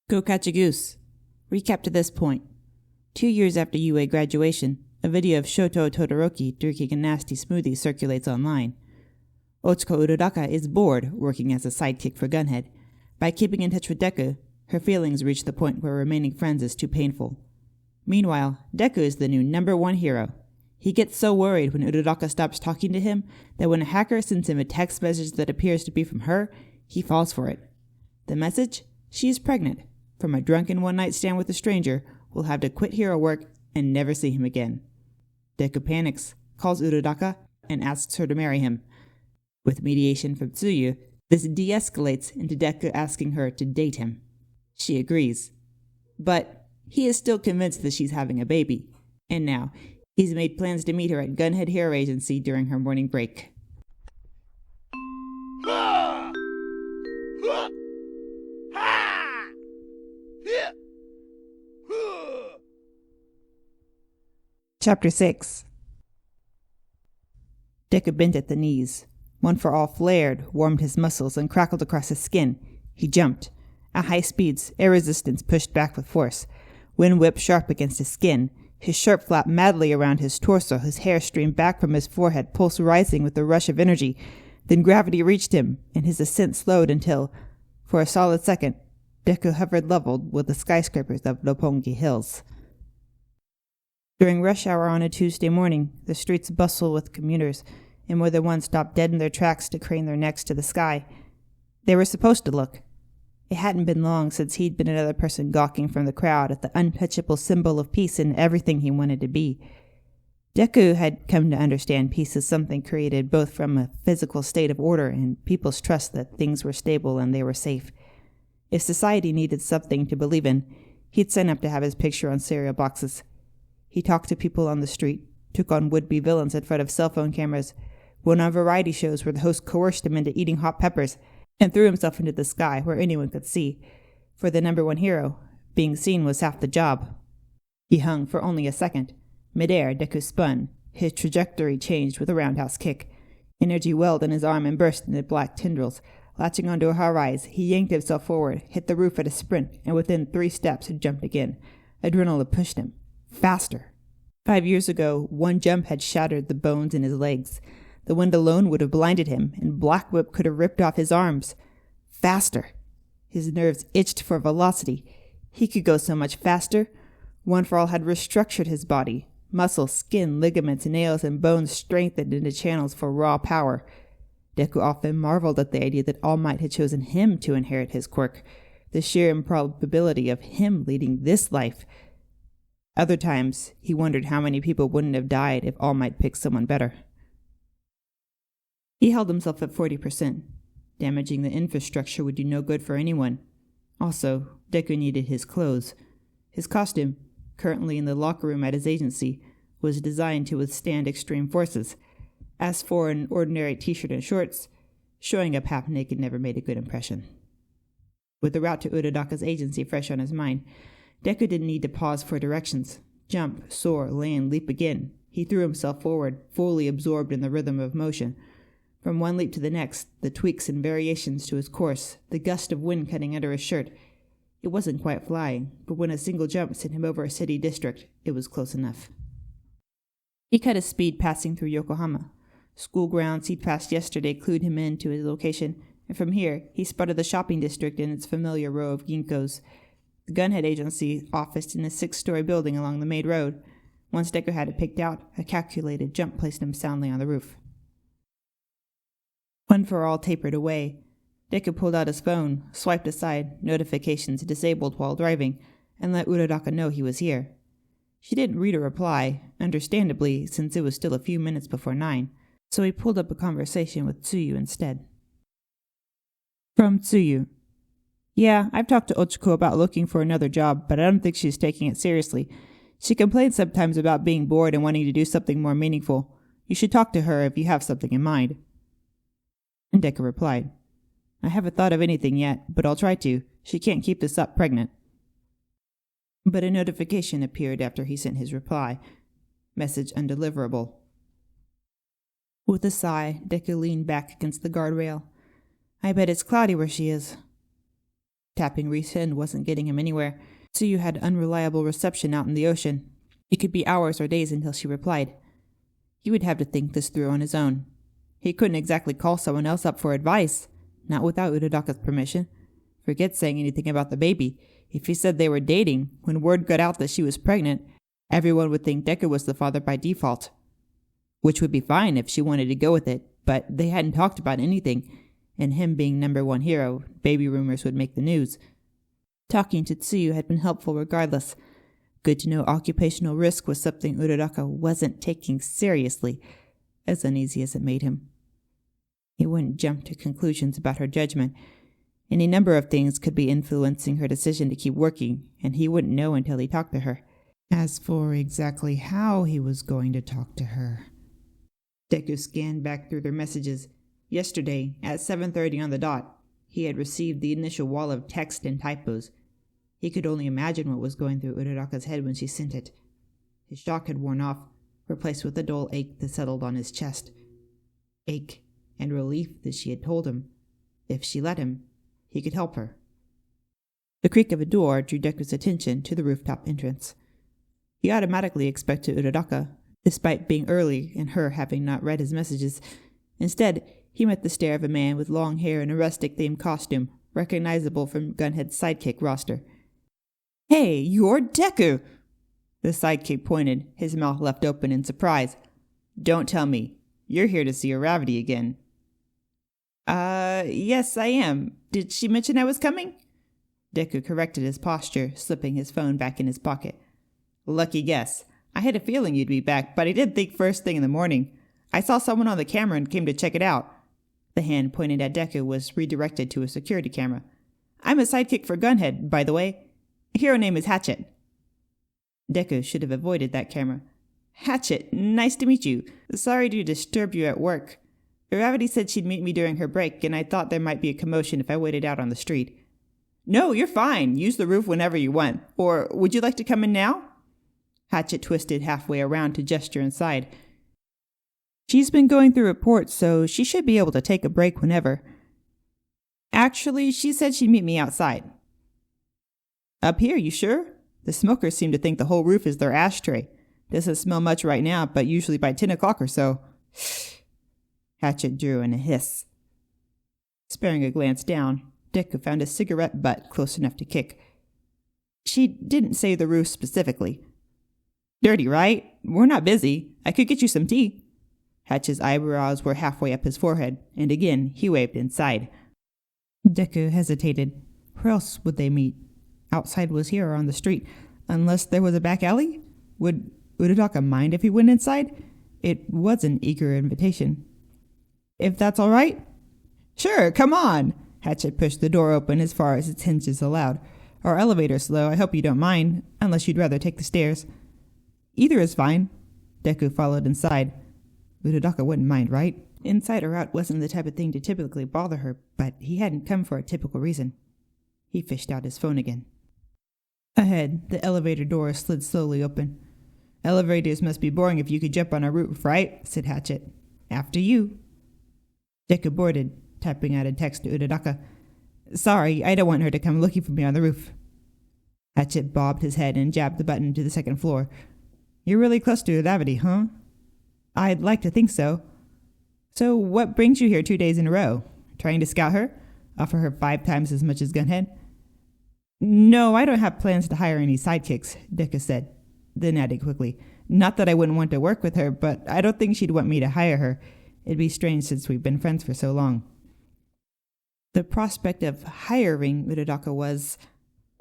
Go catch a goose. Recap to this point. 2 years after UA graduation, a video of Shoto Todoroki drinking a nasty smoothie circulates online. Otsuko Uraraka is bored working as a sidekick for Gunhead. By keeping in touch with Deku, her feelings reach the point where remaining friends is too painful. Meanwhile, Deku is the new #1 hero. He gets so worried when Uraraka stops talking to him that when a hacker sends him a text message that appears to be from her, he falls for it. The message? She is pregnant. From a drunken one-night stand with a stranger, will have to quit hero work and never see him again. Deku panics, calls Uraraka, and asks her to marry him. With mediation from Tsuyu, this de-escalates into Deku asking her to date him. She agrees. But he is still convinced that she's having a baby. And now, he's made plans to meet her at Gunhead Hero Agency during her morning break. Chapter 6. Deku bent at the knees. One for All flared, warmed his muscles, and crackled across his skin. He jumped. At high speeds, air resistance pushed back with force. Wind whipped sharp against his skin. His shirt flapped madly around his torso, his hair streamed back from his forehead, pulse rising with a rush of energy. Then gravity reached him, and his ascent slowed until, for a solid second, Deku hovered leveled with the skyscrapers of Roppongi Hills. During rush hour on a Tuesday morning, the streets bustle with commuters, and more than one stopped dead in their tracks to crane their necks to the sky. They were supposed to look. It hadn't been long since he'd been another person gawking from the crowd at the untouchable symbol of peace in everything he wanted to be. Deku had come to understand peace as something created both from a physical state of order and people's trust that things were stable and they were safe. If society needed something to believe in, he'd sign up to have his picture on cereal boxes. He talked to people on the street, took on would-be villains in front of cell phone cameras, went on variety shows where the host coerced him into eating hot peppers, and threw himself into the sky where anyone could see. For the #1 hero, being seen was half the job. He hung for only a second. Mid-air, Deku spun. His trajectory changed with a roundhouse kick. Energy welled in his arm and burst into black tendrils. Latching onto a high rise, he yanked himself forward, hit the roof at a sprint, and within 3 steps had jumped again. Adrenaline pushed him. Faster. 5 years ago, one jump had shattered the bones in his legs. The wind alone would have blinded him, and Black Whip could have ripped off his arms. Faster. His nerves itched for velocity. He could go so much faster. One for All had restructured his body. Muscle, skin, ligaments, nails, and bones strengthened into channels for raw power. Deku often marveled at the idea that All Might had chosen him to inherit his quirk. The sheer improbability of him leading this life. Other times, he wondered how many people wouldn't have died if All Might picked someone better. He held himself at 40%. Damaging the infrastructure would do no good for anyone. Also, Deku needed his clothes. His costume, currently in the locker room at his agency, was designed to withstand extreme forces. As for an ordinary t-shirt and shorts, showing up half naked never made a good impression. With the route to Uraraka's agency fresh on his mind, Deku didn't need to pause for directions. Jump, soar, land, leap again. He threw himself forward, fully absorbed in the rhythm of motion. From one leap to the next, the tweaks and variations to his course, the gust of wind cutting under his shirt. It wasn't quite flying, but when a single jump sent him over a city district, it was close enough. He cut his speed passing through Yokohama. School grounds he'd passed yesterday clued him in to his location, and from here, he spotted the shopping district in its familiar row of ginkgos. The Gunhead Agency officed in a 6-story building along the main road. Once Deku had it picked out, a calculated jump placed him soundly on the roof. One for All tapered away. Deku pulled out his phone, swiped aside, notifications disabled while driving, and let Uraraka know he was here. She didn't read a reply, understandably, since it was still a few minutes before 9, so he pulled up a conversation with Tsuyu instead. From Tsuyu. Yeah, I've talked to Otsuko about looking for another job, but I don't think she's taking it seriously. She complains sometimes about being bored and wanting to do something more meaningful. You should talk to her if you have something in mind. And Deku replied, I haven't thought of anything yet, but I'll try to. She can't keep this up pregnant. But a notification appeared after he sent his reply. Message undeliverable. With a sigh, Deku leaned back against the guardrail. I bet it's cloudy where she is. Tapping resend wasn't getting him anywhere. Tsuyu had unreliable reception out in the ocean. It could be hours or days until she replied. He would have to think this through on his own. He couldn't exactly call someone else up for advice, not without Uradaka's permission. Forget saying anything about the baby. If he said they were dating, when word got out that she was pregnant, everyone would think Deku was the father by default. Which would be fine if she wanted to go with it, but they hadn't talked about anything, and him being number one hero, baby rumors would make the news. Talking to Tsuyu had been helpful regardless. Good to know occupational risk was something Uradaka wasn't taking seriously, as uneasy as it made him. He wouldn't jump to conclusions about her judgment. Any number of things could be influencing her decision to keep working, and he wouldn't know until he talked to her. As for exactly how he was going to talk to her... Deku scanned back through their messages. Yesterday, at 7:30 on the dot, he had received the initial wall of text and typos. He could only imagine what was going through Uradaka's head when she sent it. His shock had worn off, replaced with a dull ache that settled on his chest. Ache and relief that she had told him. If she let him, he could help her. The creak of a door drew Deku's attention to the rooftop entrance. He automatically expected Uradaka, despite being early and her having not read his messages. Instead, he met the stare of a man with long hair and a rustic-themed costume, recognizable from Gunhead's sidekick roster. "Hey, you're Deku!" The sidekick pointed, his mouth left open in surprise. "Don't tell me. You're here to see Uravity again." Yes, I am. Did she mention I was coming?" Deku corrected his posture, slipping his phone back in his pocket. "Lucky guess. I had a feeling you'd be back, but I didn't think first thing in the morning. I saw someone on the camera and came to check it out." The hand pointed at Deku was redirected to a security camera. "I'm a sidekick for Gunhead, by the way. Hero name is Hatchet." Deku should have avoided that camera. "Hatchet, nice to meet you. Sorry to disturb you at work. Uravity said she'd meet me during her break, and I thought there might be a commotion if I waited out on the street." "No, you're fine. Use the roof whenever you want. Or would you like to come in now?" Hatchet twisted halfway around to gesture inside. "She's been going through reports, so she should be able to take a break whenever." "Actually, she said she'd meet me outside." "Up here, you sure? The smokers seem to think the whole roof is their ashtray. Doesn't smell much right now, but usually by 10 o'clock or so." Hatchet drew in a hiss. Sparing a glance down, Deku found a cigarette butt close enough to kick. "She didn't say the roof specifically." "Dirty, right? We're not busy. I could get you some tea." Hatchet's eyebrows were halfway up his forehead, and again he waved inside. Deku hesitated. Where else would they meet? Outside was here or on the street, unless there was a back alley? Would Uradaka mind if he went inside? It was an eager invitation. "If that's all right?" "Sure, come on!" Hatchet pushed the door open as far as its hinges allowed. "Our elevator's slow, I hope you don't mind, unless you'd rather take the stairs." "Either is fine." Deku followed inside. Uradaka wouldn't mind, right? Inside or out wasn't the type of thing to typically bother her, but he hadn't come for a typical reason. He fished out his phone again. Ahead, the elevator door slid slowly open. "Elevators must be boring if you could jump on a roof, right?" said Hatchet. "After you." Deku boarded, typing out a text to Uradaka. "Sorry, I don't want her to come looking for me on the roof." Hatchet bobbed his head and jabbed the button to the second floor. "You're really close to Uravity, huh?" "I'd like to think so." "So what brings you here 2 days in a row? Trying to scout her? Offer her 5 times as much as Gunhead?" "No, I don't have plans to hire any sidekicks," Deku said, then added quickly. "Not that I wouldn't want to work with her, but I don't think she'd want me to hire her. It'd be strange since we've been friends for so long." The prospect of hiring Uradaka was...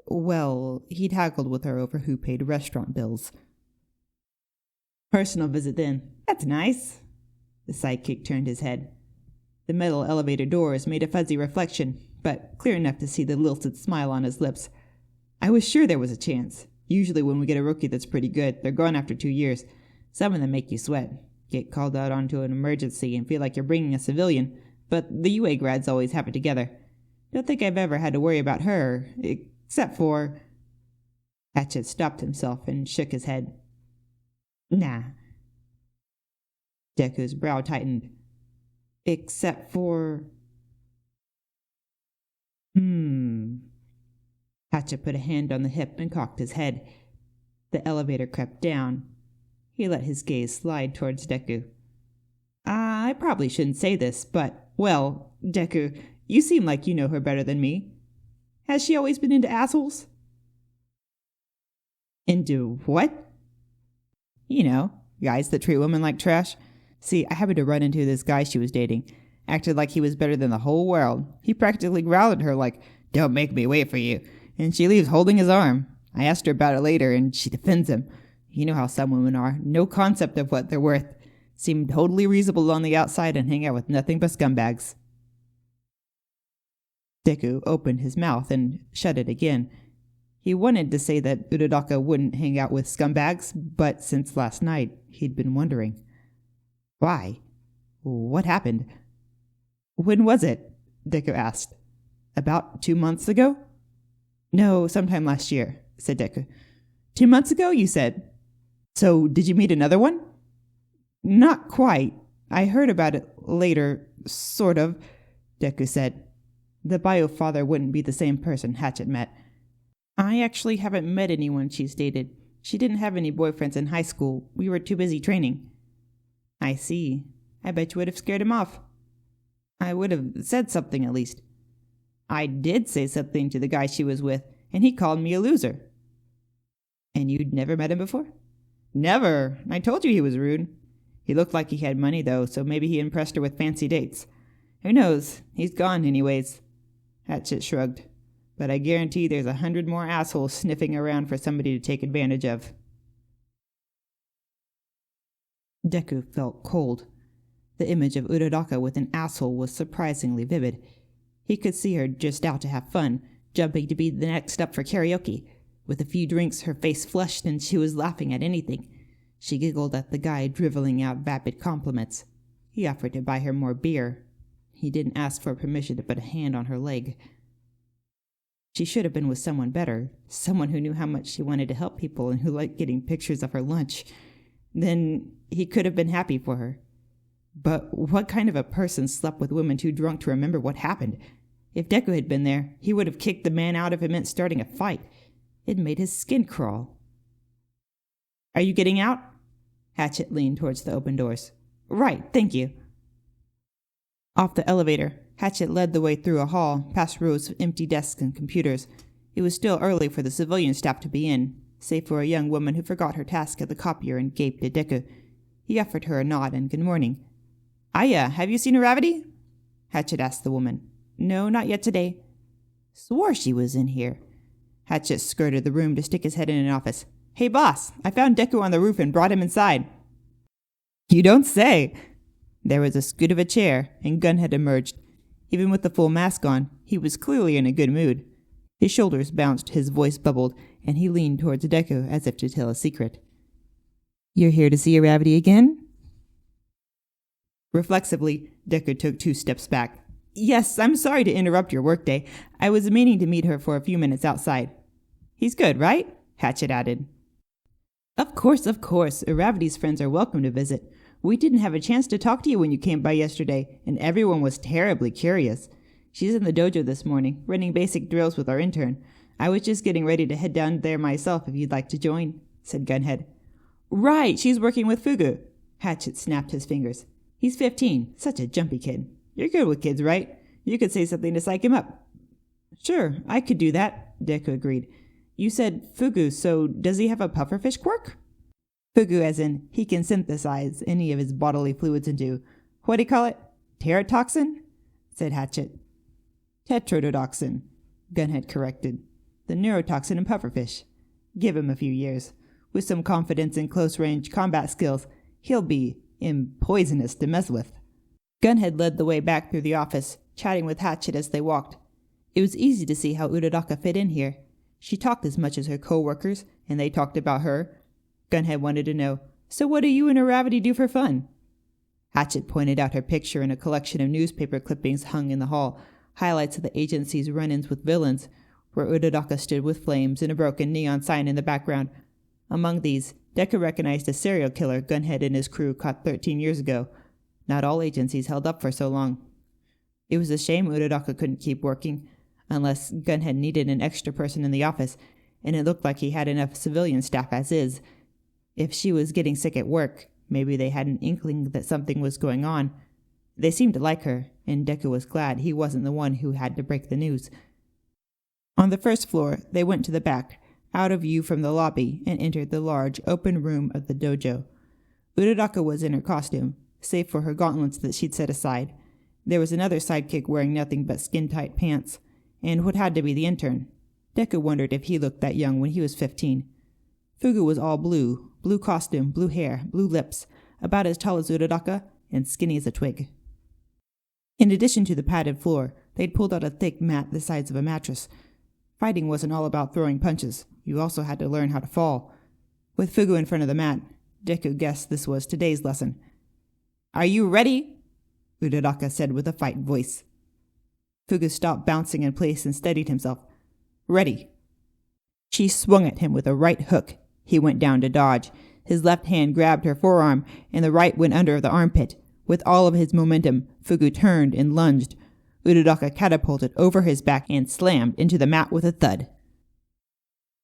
well, he'd haggled with her over who paid restaurant bills. "Personal visit then. That's nice." The sidekick turned his head. The metal elevator doors made a fuzzy reflection, but clear enough to see the lilted smile on his lips. "I was sure there was a chance. Usually when we get a rookie that's pretty good, they're gone after 2 years. Some of them make you sweat. Get called out onto an emergency and feel like you're bringing a civilian, but the UA grads always have it together. Don't think I've ever had to worry about her, except for..." Hatchet stopped himself and shook his head. "Nah." Deku's brow tightened. "Except for..." Hatchet put a hand on the hip and cocked his head. The elevator crept down. He let his gaze slide towards Deku. I probably shouldn't say this, but, well, Deku, you seem like you know her better than me. Has she always been into assholes? Into what? You know, guys that treat women like trash. See, I happened to run into this guy she was dating. Acted like he was better than the whole world. He practically growled at her like, "Don't make me wait for you." And she leaves holding his arm. I asked her about it later, and she defends him. You know how some women are. No concept of what they're worth. Seem totally reasonable on the outside and hang out with nothing but scumbags. Deku opened his mouth and shut it again. He wanted to say that Uradaka wouldn't hang out with scumbags, but since last night, he'd been wondering. Why? What happened? When was it? Deku asked. About 2 months ago? No, sometime last year, said Deku. 2 months ago, you said? So, did you meet another one? Not quite. I heard about it later, sort of, Deku said. The bio father wouldn't be the same person Hatchet met. I actually haven't met anyone she's dated. She didn't have any boyfriends in high school. We were too busy training. I see. I bet you would have scared him off. I would have said something at least. I did say something to the guy she was with, and he called me a loser. And you'd never met him before? Never. I told you he was rude. He looked like he had money, though, so maybe he impressed her with fancy dates. Who knows? He's gone anyways. Hatchet shrugged. But I guarantee there's 100 more assholes sniffing around for somebody to take advantage of. Deku felt cold. The image of Uradaka with an asshole was surprisingly vivid. He could see her just out to have fun, jumping to be the next up for karaoke. With a few drinks, her face flushed and she was laughing at anything. She giggled at the guy driveling out vapid compliments. He offered to buy her more beer. He didn't ask for permission to put a hand on her leg. She should have been with someone better, someone who knew how much she wanted to help people and who liked getting pictures of her lunch. Then he could have been happy for her. But what kind of a person slept with women too drunk to remember what happened? If Deku had been there, he would have kicked the man out if it meant starting a fight. It made his skin crawl. Are you getting out? Hatchet leaned towards the open doors. Right, thank you. Off the elevator, Hatchet led the way through a hall, past rows of empty desks and computers. It was still early for the civilian staff to be in, save for a young woman who forgot her task at the copier and gaped at Deku. He offered her a nod and good morning. Aya, have you seen Uravity? Hatchet asked the woman. No, not yet today. Swore she was in here. Hatchet skirted the room to stick his head in an office. Hey, boss, I found Deku on the roof and brought him inside. You don't say. There was a scoot of a chair, and Gunhead emerged. Even with the full mask on, he was clearly in a good mood. His shoulders bounced, his voice bubbled, and he leaned towards Deku as if to tell a secret. You're here to see Uravity again? Reflexively, Deku took 2 steps back. Yes, I'm sorry to interrupt your workday. I was meaning to meet her for a few minutes outside. He's good, right? Hatchet added. Of course. Uravity's friends are welcome to visit. We didn't have a chance to talk to you when you came by yesterday, and everyone was terribly curious. She's in the dojo this morning, running basic drills with our intern. I was just getting ready to head down there myself if you'd like to join, said Gunhead. Right, she's working with Fugu. Hatchet snapped his fingers. He's 15, such a jumpy kid. You're good with kids, right? You could say something to psych him up. Sure, I could do that, Deku agreed. You said Fugu, so does he have a pufferfish quirk? Fugu as in, he can synthesize any of his bodily fluids into, what do you call it? Teratoxin? Said Hatchet. Tetrodotoxin, Gunhead corrected. The neurotoxin in pufferfish. Give him a few years. With some confidence and close-range combat skills, he'll be poisonous to mess with. Gunhead led the way back through the office, chatting with Hatchet as they walked. It was easy to see how Uradaka fit in here. She talked as much as her co-workers, and they talked about her. Gunhead wanted to know, so what do you and Uravity do for fun? Hatchet pointed out her picture in a collection of newspaper clippings hung in the hall, highlights of the agency's run-ins with villains, where Uradaka stood with flames and a broken neon sign in the background. Among these, Deku recognized a serial killer Gunhead and his crew caught 13 years ago. Not all agencies held up for so long. It was a shame Uradaka couldn't keep working. unless Gunhead needed an extra person in the office, and it looked like he had enough civilian staff as is. If she was getting sick at work, maybe they had an inkling that something was going on. They seemed to like her, and Deku was glad he wasn't the one who had to break the news. On the first floor, they went to the back, out of view from the lobby, and entered the large, open room of the dojo. Uraraka was in her costume, save for her gauntlets that she'd set aside. There was another sidekick wearing nothing but skin-tight pants, and what had to be the intern. Deku wondered if he looked that young when he was 15. Fugu was all blue costume, blue hair, blue lips, about as tall as Uraraka, and skinny as a twig. In addition to the padded floor, they'd pulled out a thick mat the size of a mattress. Fighting wasn't all about throwing punches. You also had to learn how to fall. With Fugu in front of the mat, Deku guessed this was today's lesson. "Are you ready?" Uraraka said with a fight voice. Fugu stopped bouncing in place and steadied himself. "Ready." She swung at him with a right hook. He went down to dodge. His left hand grabbed her forearm, and the right went under the armpit. With all of his momentum, Fugu turned and lunged. Uraraka catapulted over his back and slammed into the mat with a thud.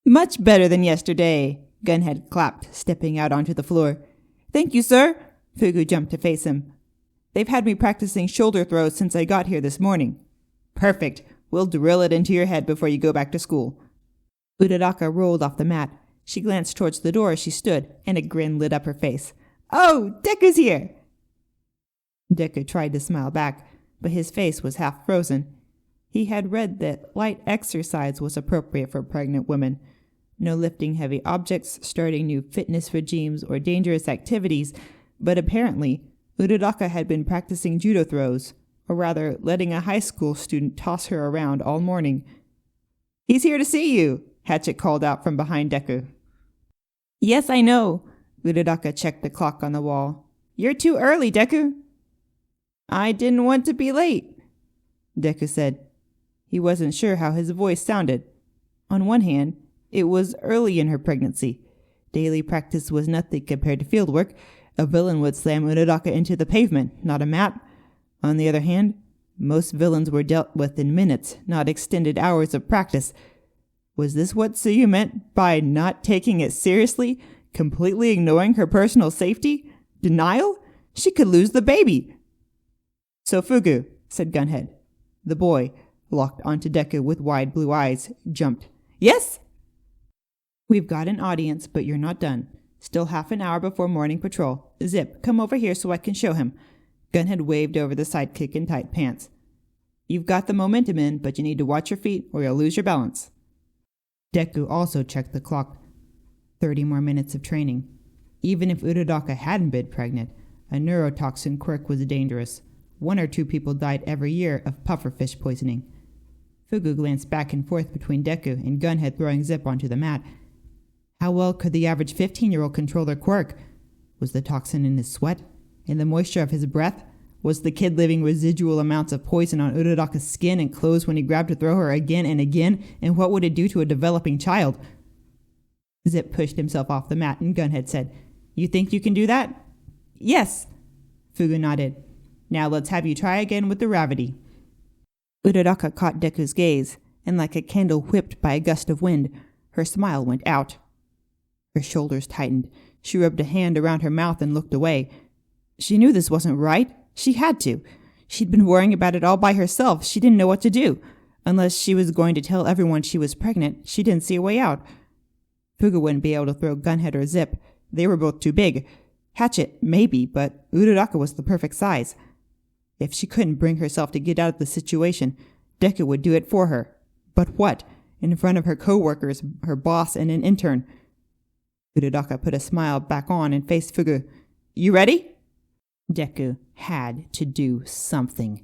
"Much better than yesterday," Gunhead clapped, stepping out onto the floor. "Thank you, sir." Fugu jumped to face him. "They've had me practicing shoulder throws since I got here this morning." "Perfect. We'll drill it into your head before you go back to school." Uraraka rolled off the mat. She glanced towards the door as she stood, and a grin lit up her face. "Oh, Deku's here!" Deku tried to smile back, but his face was half frozen. He had read that light exercise was appropriate for pregnant women. No lifting heavy objects, starting new fitness regimes, or dangerous activities, but apparently Uraraka had been practicing judo throws, or rather letting a high school student toss her around all morning. "He's here to see you," Hatchet called out from behind Deku. "Yes, I know." Uraraka checked the clock on the wall. "You're too early, Deku." "I didn't want to be late," Deku said. He wasn't sure how his voice sounded. On one hand, it was early in her pregnancy. Daily practice was nothing compared to fieldwork. A villain would slam Uraraka into the pavement, not a mat. On the other hand, most villains were dealt with in minutes, not extended hours of practice. Was this what Tsuyu meant by not taking it seriously, completely ignoring her personal safety? Denial? She could lose the baby. "So Fugu," said Gunhead. The boy, locked onto Deku with wide blue eyes, jumped. "Yes?" "We've got an audience, but you're not done. Still half an hour before morning patrol. Zip, come over here so I can show him." Gunhead waved over the sidekick in tight pants. "You've got the momentum in, but you need to watch your feet or you'll lose your balance." Deku also checked the clock. 30 more minutes of training. Even if Uraraka hadn't been pregnant, a neurotoxin quirk was dangerous. 1 or 2 people died every year of pufferfish poisoning. Fugu glanced back and forth between Deku and Gunhead throwing Zip onto the mat. How well could the average 15-year-old control their quirk? Was the toxin in his sweat? In the moisture of his breath? Was the kid leaving residual amounts of poison on Uraraka's skin and clothes when he grabbed to throw her again and again? And what would it do to a developing child? Zip pushed himself off the mat and Gunhead said, "You think you can do that?" "Yes." Fugu nodded. "Now let's have you try again with the Uravity." Uraraka caught Deku's gaze, and like a candle whipped by a gust of wind, her smile went out. Her shoulders tightened. She rubbed a hand around her mouth and looked away. She knew this wasn't right. She had to. She'd been worrying about it all by herself. She didn't know what to do. Unless she was going to tell everyone she was pregnant, she didn't see a way out. Fugu wouldn't be able to throw Gunhead or Zip. They were both too big. Hatchet, maybe, but Uraraka was the perfect size. If she couldn't bring herself to get out of the situation, Deku would do it for her. But what? In front of her co-workers, her boss, and an intern. Uraraka put a smile back on and faced Fugu. "You ready?" Deku had to do something.